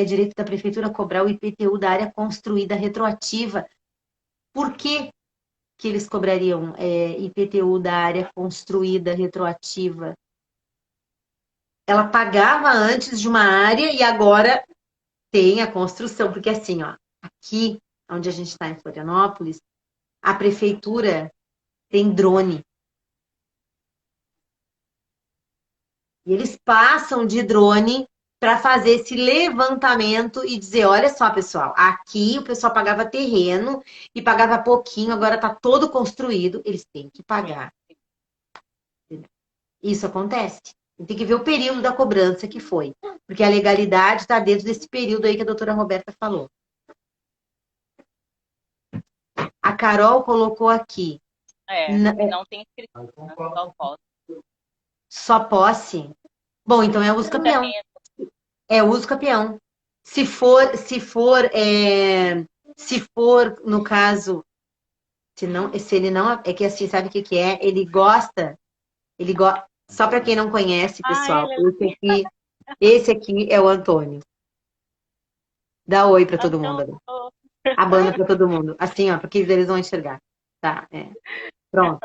direito da prefeitura cobrar o IPTU da área construída retroativa. Por que eles cobrariam IPTU da área construída retroativa? Ela pagava antes de uma área e agora tem a construção, porque assim, ó, aqui onde a gente está em Florianópolis, a prefeitura tem drone. E eles passam de drone para fazer esse levantamento e dizer, olha só, pessoal, aqui o pessoal pagava terreno e pagava pouquinho, agora está todo construído, eles têm que pagar. Isso acontece. Tem que ver o período da cobrança que foi, porque a legalidade está dentro desse período aí que a doutora Roberta falou. A Carol colocou aqui. Não tem inscrição, só posse. Só posse? Bom, então é uso capião. É uso capião. Se for, no caso, se ele não, é que assim, sabe o que é? Ele gosta, só para quem não conhece, pessoal, esse aqui é o Antônio. Dá oi para todo mundo. A banda para todo mundo. Assim, ó, porque eles vão enxergar. Tá, pronto.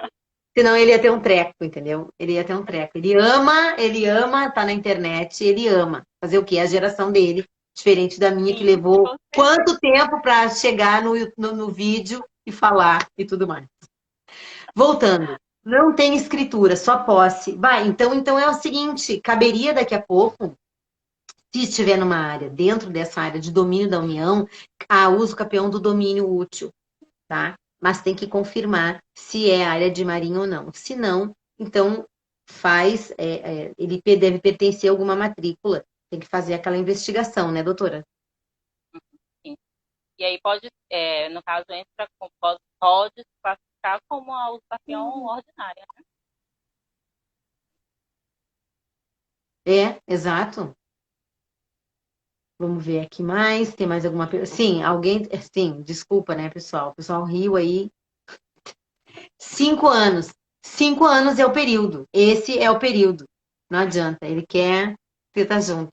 Senão ele ia ter um treco, entendeu? Ele ia ter um treco. Ele ama, tá na internet, ele ama. Fazer o quê? A geração dele, diferente da minha, que levou quanto tempo para chegar no vídeo e falar e tudo mais. Voltando. Não tem escritura, só posse. Então é o seguinte, caberia daqui a pouco, se estiver numa área, dentro dessa área de domínio da União, a uso capião do domínio útil, tá? Mas tem que confirmar se é área de marinha ou não. Se não, então ele deve pertencer a alguma matrícula. Tem que fazer aquela investigação, né, doutora? Sim. E aí pode, no caso, pode se classificar como a usucapião ordinária, né? Exato. Vamos ver aqui mais. Tem mais alguma pergunta? Sim, sim, desculpa, né, pessoal? O pessoal riu aí. 5 anos. 5 anos é o período. Esse é o período. Não adianta. Ele quer estar junto.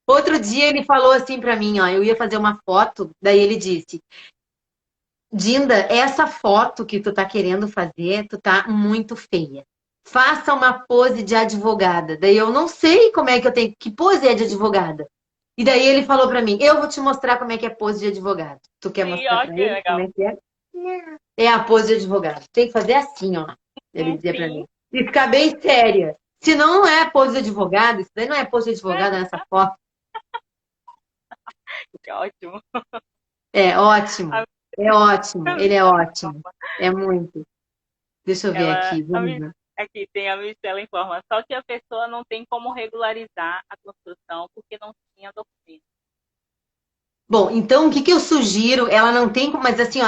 Outro dia ele falou assim para mim, ó, eu ia fazer uma foto, daí ele disse: Dinda, essa foto que tu tá querendo fazer, tu tá muito feia. Faça uma pose de advogada. Daí eu não sei como é que eu tenho. Que pose é de advogada? E daí ele falou para mim: eu vou te mostrar como é que é pose de advogado. Tu quer mostrar pra ele como é que é? É a pose de advogado. Tem que fazer assim, ó. Ele dizia para mim. E ficar bem séria. Se não é pose de advogado, isso daí não é pose de advogado nessa foto. Que ótimo. É ótimo. É ótimo. Ele é ótimo. É muito. Deixa eu ver aqui. Vamos ver. Aqui tem a Michelle informa. Só que a pessoa não tem como regularizar a construção porque não tinha documento. Bom, então o que eu sugiro? Ela não tem, mas assim, ó,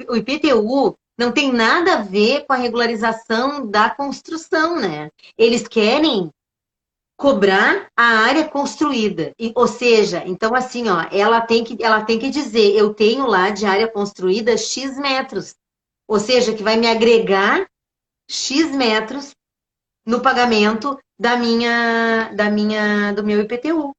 o IPTU não tem nada a ver com a regularização da construção, né? Eles querem cobrar a área construída, ou seja, então assim, ó, ela tem que dizer, eu tenho lá de área construída X metros. Ou seja, que vai me agregar X metros no pagamento do meu IPTU.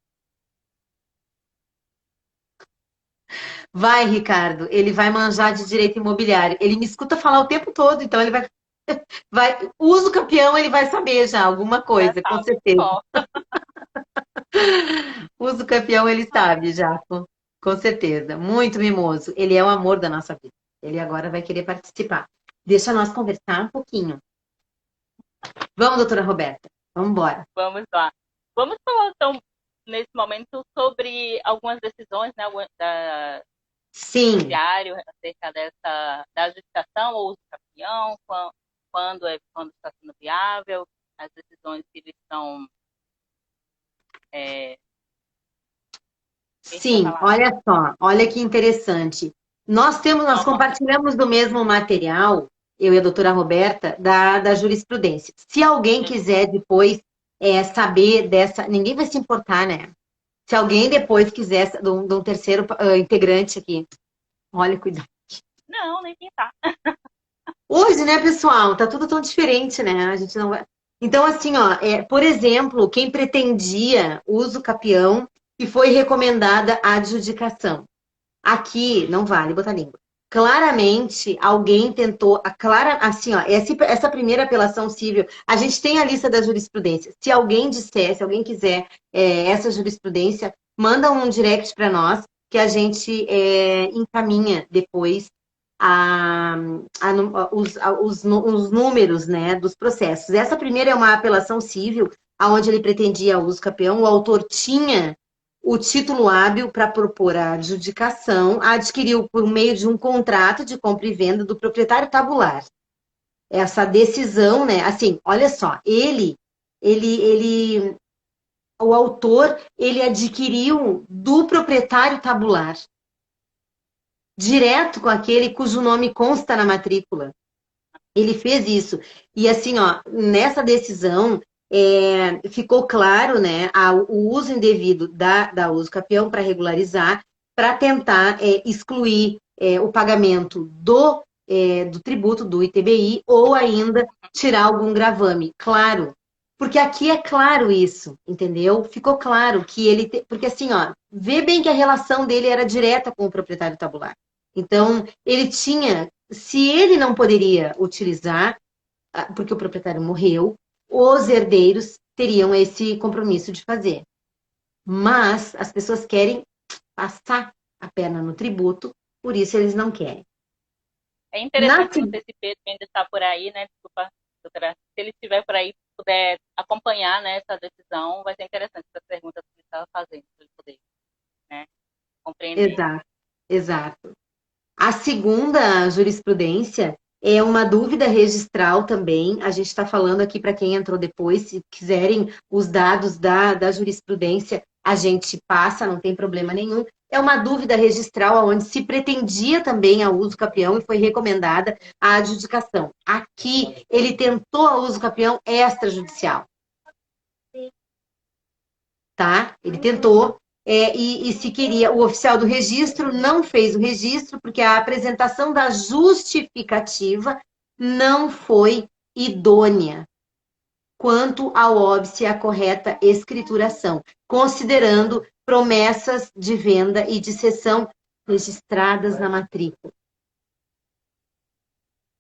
Vai, Ricardo, ele vai manjar de direito imobiliário. Ele me escuta falar o tempo todo, então ele usa o campeão, ele vai saber já alguma Já coisa, com sabe. certeza. Ó, Usa o campeão, ele sabe já, com certeza. Muito mimoso. Ele é o amor da nossa vida. Ele agora vai querer participar. Deixa nós conversar um pouquinho. Vamos, doutora Roberta, vamos embora. vamos lá. Vamos falar, então, nesse momento, sobre algumas decisões, né, da Sim, judiciário acerca da adjudicação ou uso campeão, quando está sendo viável, as decisões que eles estão. É, essa é a sim, palavra. olha só, olha que interessante. Nós compartilhamos do mesmo material, eu e a doutora Roberta, da jurisprudência. Se alguém quiser depois saber dessa, ninguém vai se importar, né? Se alguém depois quiser, de um terceiro integrante aqui, olha, cuidado. Não, nem pensar. Hoje, né, pessoal, tá tudo tão diferente, né? A gente não vai. Então, assim, ó, por exemplo, quem pretendia uso capião e foi recomendada a adjudicação. Aqui não vale botar língua. Claramente, alguém tentou, assim, ó, essa primeira apelação civil, a gente tem a lista da jurisprudência. Se alguém disser, se alguém quiser essa jurisprudência, manda um direct para nós que a gente encaminha depois os números, né, dos processos. Essa primeira é uma apelação civil, onde ele pretendia o uso capião, o autor tinha o título hábil para propor a adjudicação, adquiriu por meio de um contrato de compra e venda do proprietário tabular. Essa decisão, né? Assim, olha só, o autor, ele adquiriu do proprietário tabular, direto com aquele cujo nome consta na matrícula. Ele fez isso. E assim, ó, nessa decisão, ficou claro, né, o uso indevido da uso capião para regularizar, para tentar excluir o pagamento do tributo do ITBI ou ainda tirar algum gravame. Claro, porque aqui é claro isso, entendeu? Ficou claro que porque assim, ó, vê bem que a relação dele era direta com o proprietário tabular. Então, ele tinha, se ele não poderia utilizar, porque o proprietário morreu, os herdeiros teriam esse compromisso de fazer. Mas as pessoas querem passar a perna no tributo, por isso eles não querem. É Na, interessante, não sei se Pedro ainda está por aí, né? Desculpa, doutora. Se ele estiver por aí, puder acompanhar, né, essa decisão, vai ser interessante essas perguntas que ele estava fazendo, para ele poder, né, compreender. exato, exato. A segunda jurisprudência é uma dúvida registral também. A gente está falando aqui para quem entrou depois, se quiserem os dados da jurisprudência, a gente passa, não tem problema nenhum. É uma dúvida registral onde se pretendia também a uso capião e foi recomendada a adjudicação. Aqui, ele tentou a uso capião extrajudicial, tá? Ele tentou, e se queria, o oficial do registro não fez o registro, porque a apresentação da justificativa não foi idônea quanto ao óbice e à correta escrituração, considerando promessas de venda e de cessão registradas na matrícula.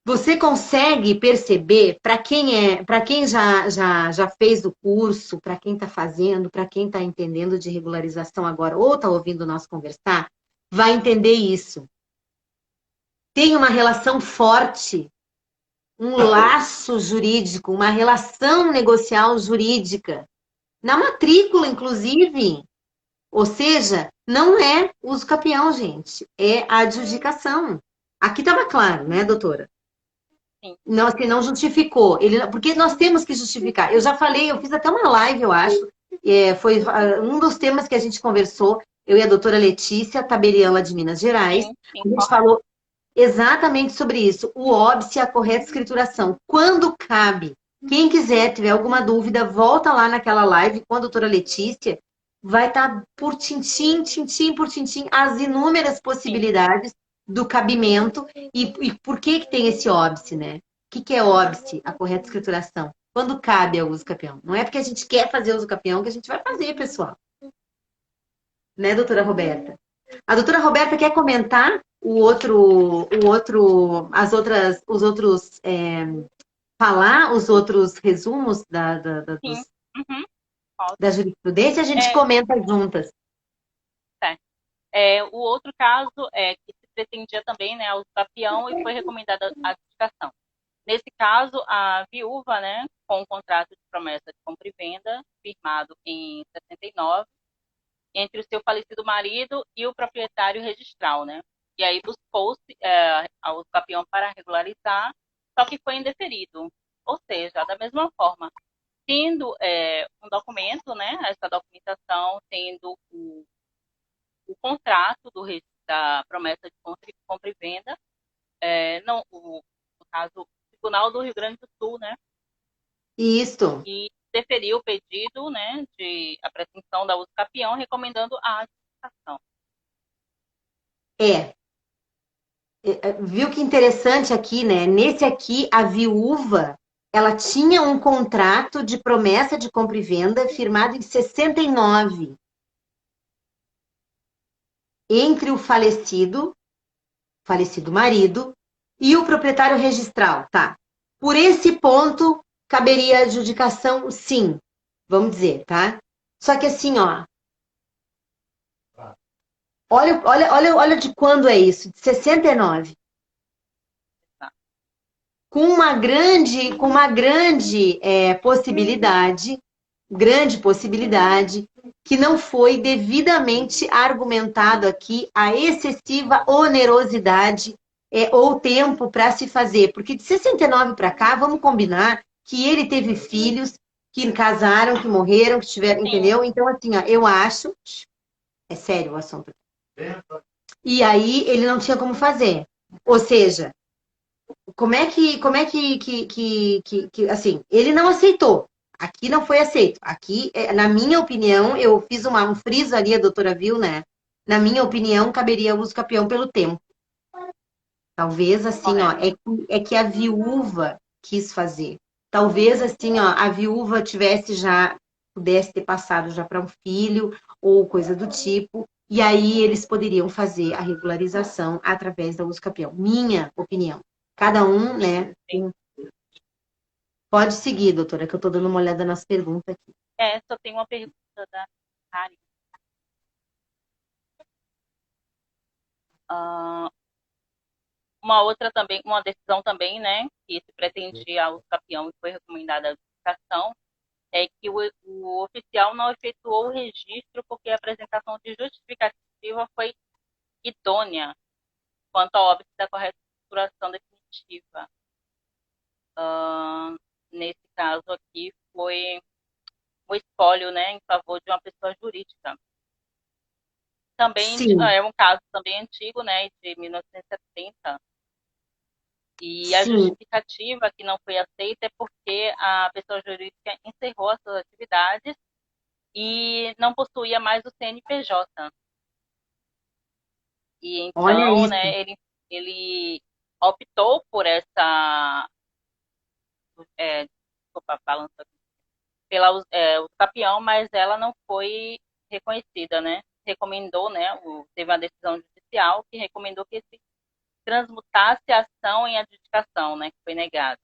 Você consegue perceber, para quem já fez o curso, para quem está fazendo, para quem está entendendo de regularização agora, ou está ouvindo nós conversar, vai entender isso. Tem uma relação forte, um laço jurídico, uma relação negocial jurídica, na matrícula, inclusive. Ou seja, não é uso capião, gente, é a adjudicação. Aqui estava claro, né, doutora? Sim. Não, assim, não justificou. Porque nós temos que justificar. Eu já falei, eu fiz até uma live, eu acho. Foi um dos temas que a gente conversou, eu e a doutora Letícia Tabelian, lá de Minas Gerais. Sim, sim, A gente correto. falou exatamente sobre isso. O óbice e a correta escrituração. Quando cabe. Quem quiser, tiver alguma dúvida, volta lá naquela live com a doutora Letícia. Vai estar por tintim, tintim por tintim, as inúmeras Sim. possibilidades do cabimento e por que que tem esse óbice, né? O que que é óbice, a correta escrituração? Quando cabe ao uso capião. Não é porque a gente quer fazer uso capião que a gente vai fazer, pessoal. Né, doutora Roberta? A doutora Roberta quer comentar os outros, falar os outros resumos Sim. Uhum. da jurisprudência, a gente comenta juntas. Certo. O outro caso é que se pretendia também, né, o capião e foi recomendada a adjudicação. Nesse caso, a viúva, né, com um contrato de promessa de compra e venda firmado em 69, entre o seu falecido marido e o proprietário registral, né? E aí buscou-se ao capião para regularizar, só que foi indeferido. Ou seja, da mesma forma, tendo um documento, né, essa documentação, tendo o contrato da promessa de compra e venda, não, no caso, o Tribunal do Rio Grande do Sul, né? Isso. E deferiu o pedido, né, de apreensão da uso capião, recomendando a adjudicação. Viu que interessante aqui, né? Nesse aqui, a viúva, ela tinha um contrato de promessa de compra e venda firmado em 69 entre o falecido marido, e o proprietário registral, tá? Por esse ponto, caberia adjudicação, sim, vamos dizer, tá? Só que assim, ó, olha de quando é isso, de 69. Com uma grande grande possibilidade, que não foi devidamente argumentado aqui a excessiva onerosidade ou tempo para se fazer. Porque de 69 para cá, vamos combinar que ele teve filhos que casaram, que morreram, que tiveram, entendeu? Então, assim, ó, eu acho. É sério o assunto. E aí ele não tinha como fazer. Ou seja, assim, ele não aceitou. Aqui não foi aceito. Aqui, na minha opinião, eu fiz um friso ali, a doutora viu, né? Na minha opinião, caberia o uso capião pelo tempo. Talvez, assim, ó, é que a viúva quis fazer. Talvez, assim, ó, a viúva pudesse ter passado já para um filho, ou coisa do tipo, e aí eles poderiam fazer a regularização através da uso capião. Minha opinião. Cada um, né? Pode seguir, doutora, que eu estou dando uma olhada nas perguntas aqui. Só tem uma pergunta da Karen. Uma decisão também, né, que se pretendia o capião e foi recomendada a adjudicação, é que o oficial não efetuou o registro porque a apresentação de justificativa foi idônea quanto ao óbito da correta escrituração definitiva. Nesse caso aqui foi o espólio, né, em favor de uma pessoa jurídica. Também é um caso também antigo, né, de 1970. E a justificativa que não foi aceita é porque a pessoa jurídica encerrou as suas atividades e não possuía mais o CNPJ. E então, né, ele optou por essa pela o capião, mas ela não foi reconhecida, né? Recomendou, né? Teve uma decisão judicial que recomendou que se transmutasse a ação em adjudicação, né? Que foi negada.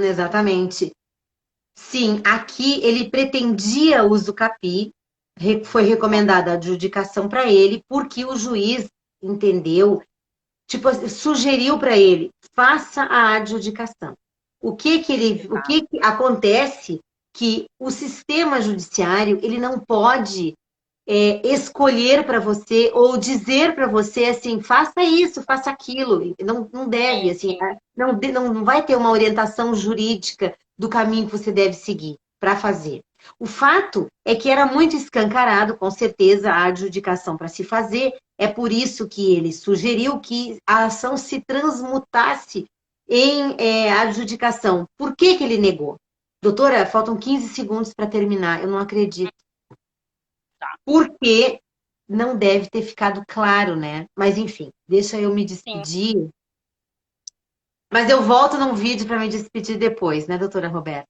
Exatamente. Sim, aqui ele pretendia o uso capi, foi recomendada a adjudicação para ele, porque o juiz entendeu, tipo, sugeriu para ele, faça a adjudicação. O que acontece que o sistema judiciário, ele não pode escolher para você ou dizer para você assim, faça isso, faça aquilo. Não deve, assim, não vai ter uma orientação jurídica do caminho que você deve seguir para fazer. O fato é que era muito escancarado, com certeza, a adjudicação para se fazer. É por isso que ele sugeriu que a ação se transmutasse em adjudicação. Por que ele negou? Doutora, faltam 15 segundos para terminar. Eu não acredito. Porque não deve ter ficado claro, né? Mas enfim, deixa eu me Sim, despedir. Mas eu volto num vídeo para me despedir depois, né, doutora Roberta?